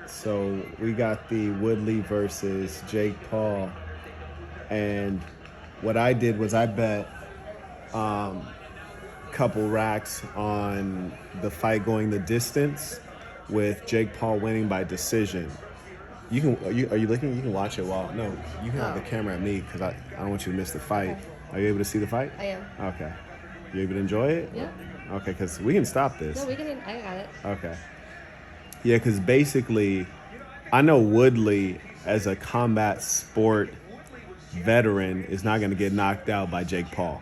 So we got the Woodley versus Jake Paul. And what I did was I bet a couple racks on the fight going the distance with Jake Paul winning by decision. You can are you looking? You can watch it while no. You can have the camera at me because I don't want you to miss the fight. Okay. Are you able to see the fight? I am. Okay. You able to enjoy it? Yeah. Okay, because we can stop this. No, we can. I got it. Okay. Yeah, because basically, I know Woodley as a combat sport veteran is not going to get knocked out by Jake Paul.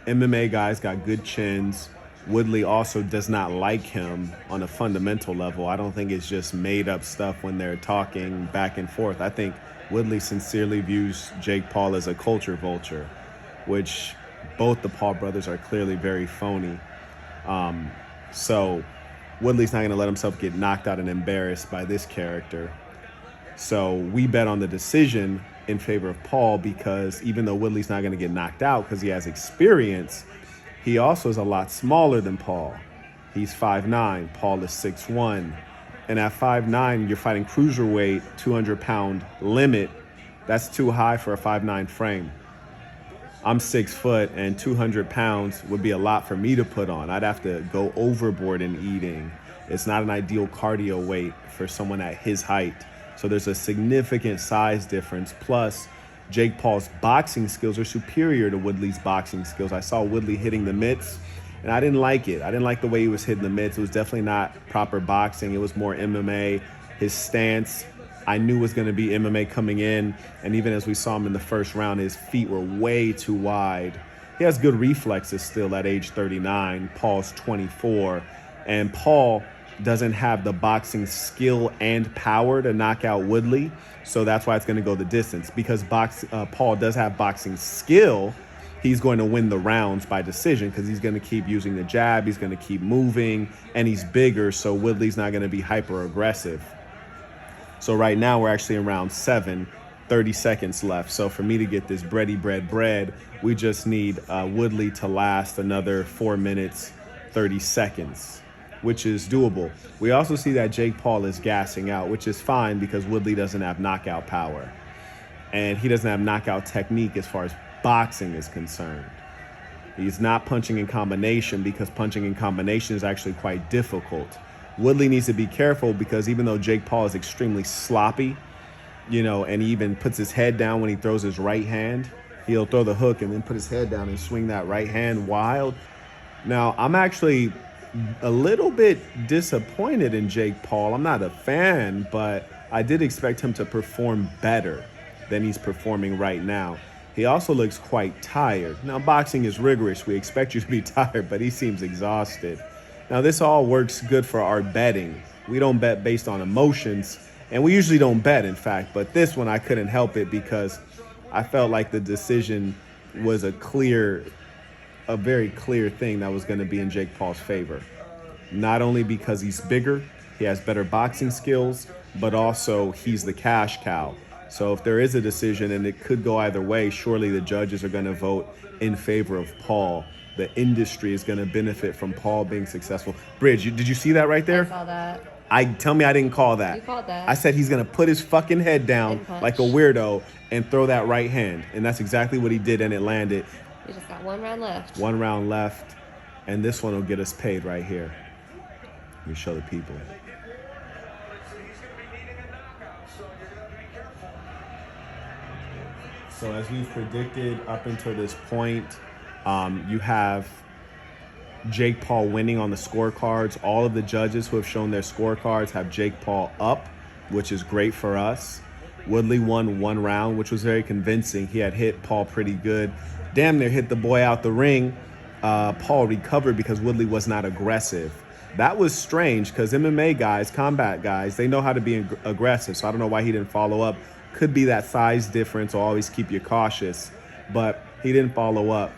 MMA guys got good chins. Woodley also does not like him on a fundamental level. I don't think it's just made up stuff when they're talking back and forth. I think Woodley sincerely views Jake Paul as a culture vulture, which both the Paul brothers are clearly very phony. So Woodley's not going to let himself get knocked out and embarrassed by this character. So we bet on the decision in favor of Paul because even though Woodley's not going to get knocked out because he has experience, he also is a lot smaller than Paul. He's 5'9", Paul is 6'1". And at 5'9", you're fighting cruiserweight, 200-pound limit. That's too high for a 5'9" frame. I'm 6 foot and 200 pounds would be a lot for me to put on. I'd have to go overboard in eating. It's not an ideal cardio weight for someone at his height. So there's a significant size difference. Plus, Jake Paul's boxing skills are superior to Woodley's boxing skills. I saw Woodley hitting the mitts, and I didn't like it. I didn't like the way he was hitting the mitts. It was definitely not proper boxing. It was more MMA. His stance, I knew was going to be MMA coming in. And even as we saw him in the first round, his feet were way too wide. He has good reflexes still at age 39. Paul's 24. And Paul doesn't have the boxing skill and power to knock out Woodley. So that's why it's going to go the distance. Because Paul does have boxing skill, he's going to win the rounds by decision because he's going to keep using the jab. He's going to keep moving. And he's bigger, so Woodley's not going to be hyper aggressive. So right now we're actually in round 7, 30 seconds left. So for me to get this bread, we just need Woodley to last another 4 minutes, 30 seconds, which is doable. We also see that Jake Paul is gassing out, which is fine because Woodley doesn't have knockout power. And he doesn't have knockout technique as far as boxing is concerned. He's not punching in combination because punching in combination is actually quite difficult. Woodley needs to be careful because even though Jake Paul is extremely sloppy, and he even puts his head down when he throws his right hand, he'll throw the hook and then put his head down and swing that right hand wild. Now, I'm actually a little bit disappointed in Jake Paul. I'm not a fan, but I did expect him to perform better than he's performing right now. He also looks quite tired. Now, boxing is rigorous. We expect you to be tired, but he seems exhausted. Now, this all works good for our betting. We don't bet based on emotions, and we usually don't bet, in fact. But this one, I couldn't help it because I felt like the decision was a very clear thing that was going to be in Jake Paul's favor. Not only because he's bigger, he has better boxing skills, but also he's the cash cow. So if there is a decision, and it could go either way, surely the judges are going to vote in favor of Paul. The industry is going to benefit from Paul being successful. Bridge, did you see that right there? I saw that. Tell me I didn't call that. You called that. I said he's going to put his fucking head down And punch. like a weirdo and throw that right hand. And that's exactly what he did, and it landed. We just got 1 round left. 1 round left, and this one will get us paid right here. Let me show the people. So as we've predicted up until this point, you have Jake Paul winning on the scorecards. All of the judges who have shown their scorecards have Jake Paul up, which is great for us. Woodley won 1 round, which was very convincing. He had hit Paul pretty good. Damn near hit the boy out the ring. Paul recovered because Woodley was not aggressive. That was strange because MMA guys, combat guys, they know how to be aggressive. So I don't know why he didn't follow up. Could be that size difference, or always keep you cautious. But he didn't follow up.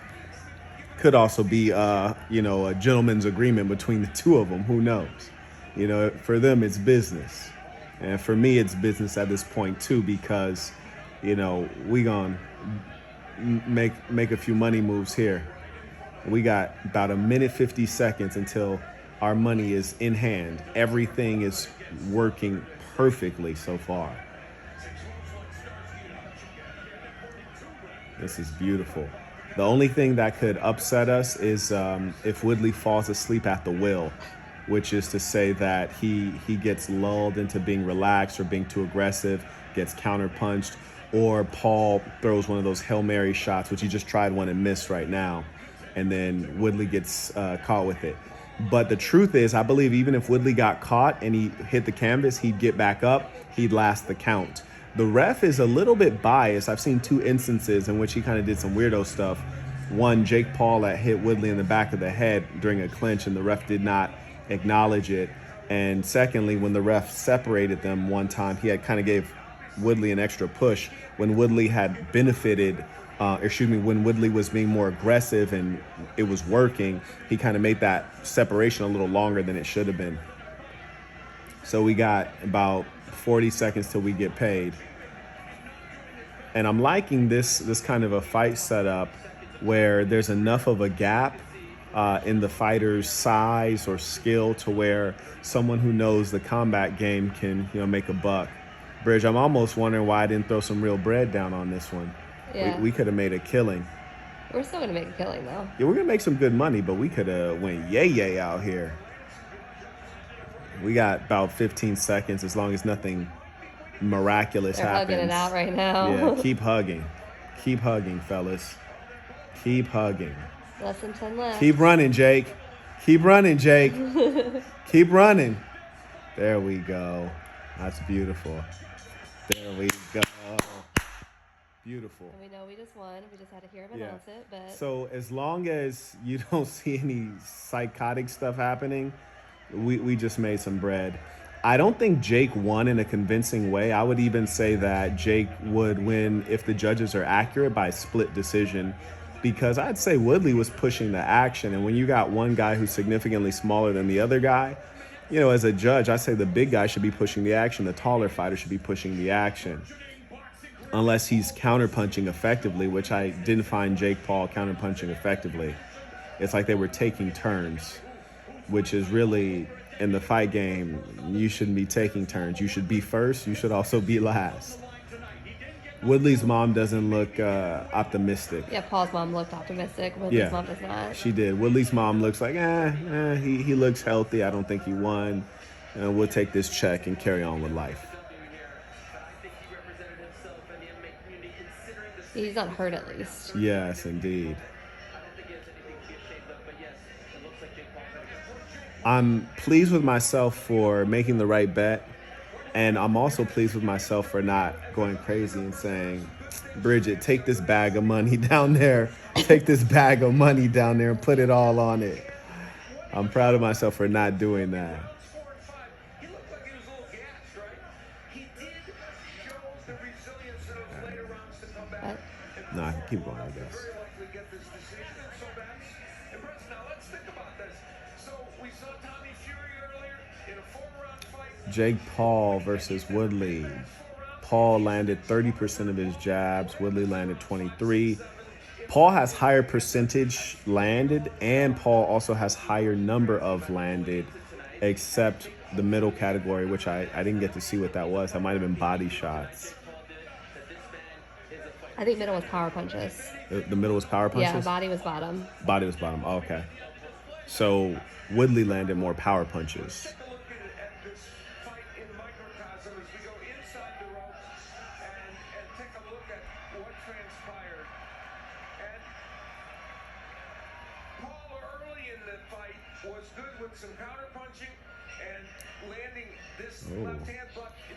Could also be, a gentleman's agreement between the two of them. Who knows? For them, it's business. And for me, it's business at this point, too, because, we gonna make a few money moves here. We got about 1:50 until our money is in hand. Everything is working perfectly so far. This is beautiful. The only thing that could upset us is if Woodley falls asleep at the wheel, which is to say that he gets lulled into being relaxed or being too aggressive, gets counterpunched, or Paul throws one of those Hail Mary shots, which he just tried one and missed right now, and then Woodley gets caught with it. But the truth is, I believe even if Woodley got caught and he hit the canvas, he'd get back up, he'd last the count. The ref is a little bit biased. I've seen 2 instances in which he kind of did some weirdo stuff. One, Jake Paul that hit Woodley in the back of the head during a clinch, and the ref did not acknowledge it. And secondly, when the ref separated them one time, he had kind of gave Woodley an extra push when Woodley had benefited, when Woodley was being more aggressive and it was working, he kind of made that separation a little longer than it should have been. So we got about 40 seconds till we get paid. And I'm liking this kind of a fight setup where there's enough of a gap in the fighter's size or skill to where someone who knows the combat game can, make a buck. Bridge, I'm almost wondering why I didn't throw some real bread down on this one. Yeah. We could have made a killing. We're still going to make a killing, though. Yeah, we're going to make some good money, but we could have went yay out here. We got about 15 seconds as long as nothing miraculous happens. They're hugging it out right now. Yeah, keep hugging. Keep hugging, fellas. Keep hugging. Less than 10 left. Keep running, Jake. Keep running, Jake. Keep running. There we go. That's beautiful. There we go. Beautiful. And we know we just won. We just had to hear him announce it. But so as long as you don't see any psychotic stuff happening, we just made some bread. I don't think Jake won in a convincing way. I would even say that Jake would win if the judges are accurate by split decision, because I'd say Woodley was pushing the action. And when you got one guy who's significantly smaller than the other guy, as a judge, I say the big guy should be pushing the action. The taller fighter should be pushing the action. Unless he's counterpunching effectively, which I didn't find Jake Paul counterpunching effectively. It's like they were taking turns, which is really, in the fight game, you shouldn't be taking turns. You should be first. You should also be last. Woodley's mom doesn't look optimistic. Yeah, Paul's mom looked optimistic. Woodley's mom does not. She did. Woodley's mom looks like, he looks healthy. I don't think he won. We'll take this check and carry on with life. He's not hurt, at least. Yes, indeed. I'm pleased with myself for making the right bet. And I'm also pleased with myself for not going crazy and saying, Bridget, take this bag of money down there. Take this bag of money down there and put it all on it. I'm proud of myself for not doing that. No, I can keep going, I guess. Jake Paul versus Woodley. Paul landed 30% of his jabs. Woodley landed 23%. Paul has higher percentage landed, and Paul also has higher number of landed, except the middle category, which I didn't get to see what that was. That might have been body shots. I think middle was power punches. The middle was power punches? Yeah, body was bottom. Body was bottom. Oh, okay. So Woodley landed more power punches.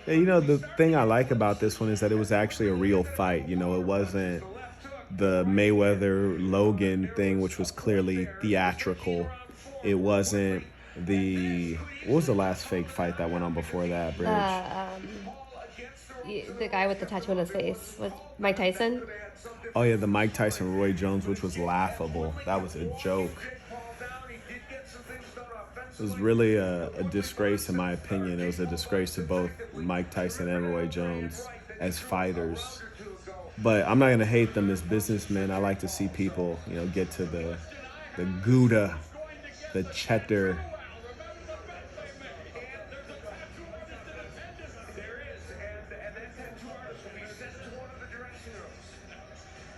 Yeah, the thing I like about this one is that it was actually a real fight. It wasn't the Mayweather-Logan thing, which was clearly theatrical. It wasn't what was the last fake fight that went on before that, Bridge? The guy with the tattoo on his face was Mike Tyson. Oh, yeah, the Mike Tyson-Roy Jones, which was laughable. That was a joke. It was really a disgrace, in my opinion. It was a disgrace to both Mike Tyson and Roy Jones as fighters. But I'm not going to hate them as businessmen. I like to see people, get to the Gouda, the cheddar.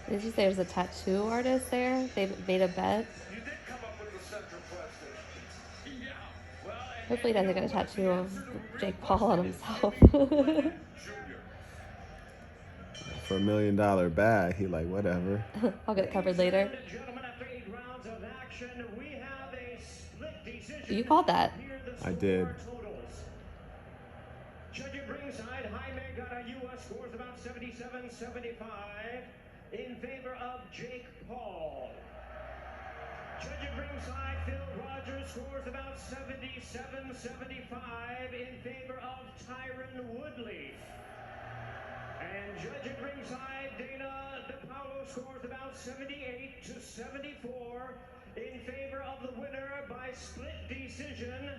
Did you say there's a tattoo artist there? They made a bet. Hopefully he doesn't get a tattoo of Jake Paul on himself. For $1 million bag, he like, whatever. I'll get it covered later. You called that. I did. Judging ringside, Jaime got a U.S. scores about 77-75 in favor of Jake Paul. Judging ringside, Phil Rogers scores about 77-75 in favor of Tyron Woodley. And judging ringside, Dana DePaulo scores about 78-74 in favor of the winner by split decision.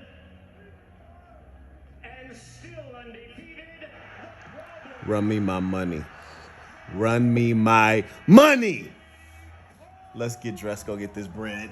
And still undefeated, Run me my money. Run me my money. Let's get dressed, go get this bread.